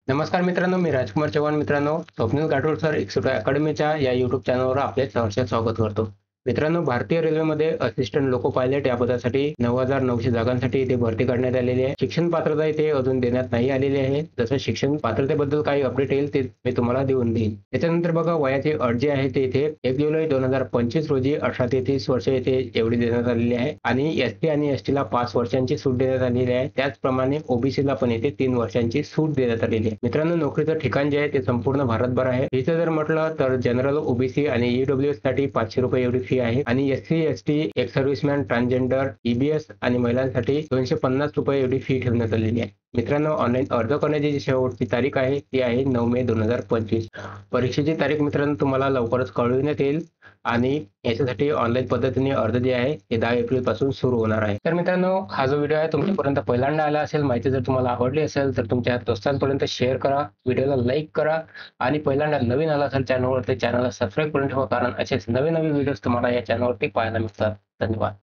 नमस्कार मित्रांनो, मी राजकुमार चव्हाण. मित्रांनो, स्वप्नील गाठोड सर एक्सोटो अकॅडमीच्या या यूट्यूब चॅनलवर आपले सहर्ष स्वागत करतो. मित्रांनो, भारतीय रेल्वेमध्ये असिस्टंट लोको पायलट या पदासाठी 9,900 जागांसाठी इथे भरती काढण्यात आलेली आहे. शिक्षण पात्रता इथे अजून देण्यात नाही आलेली आहे. जसं शिक्षण पात्रतेबद्दल काही अपडेट येईल ते मी तुम्हाला देऊन देईन. त्याच्यानंतर बघा, वयाची अट जी आहे ते इथे 1 जुलै 2025 रोजी 18 ते 30 वर्ष इथे एवढी देण्यात आलेली आहे आणि एसटी आणि एसटीला 5 वर्षांची सूट देण्यात आलेली आहे. त्याचप्रमाणे ओबीसीला पण इथे 3 वर्षांची सूट देण्यात आलेली आहे. मित्रांनो, नोकरीचं ठिकाण जे आहे ते संपूर्ण भारतभर आहे. इथे जर म्हटलं तर जनरल, ओबीसी आणि ईडब्ल्यूएस साठी 500 रुपये एवढी फी आहे आणि SC, ST, ex serviceman, transgender, EBS आणि महिलांसाठी 250 रुपये एवढी फी ठेवण्यात आलेली आहे. मित्रांनो, ऑनलाईन अर्ज करण्याची जी शेवटची तारीख आहे ती आहे 9 मे 2025. परीक्षेची तारीख मित्रांनो तुम्हाला लवकरच कळविण्यात येईल आणि याच्यासाठी ऑनलाईन पद्धतीने अर्ज जे आहे ते 10 एप्रिल पासून सुरू होणार आहे. तर मित्रांनो, हा जो व्हिडिओ आहे तुमच्यापर्यंत पहिल्यांदा आला असेल, माहिती जर तुम्हाला आवडली असेल तर तुमच्या दोस्तांपर्यंत शेअर करा, व्हिडिओला लाईक करा आणि पहिल्यांदा नवीन आला असेल चॅनलवर तर चॅनलला सबस्क्राईब करून ठेवा, कारण असेच नवीन नवीन व्हिडिओज तुम्हाला या चॅनलवरती पाहायला मिळतात. धन्यवाद.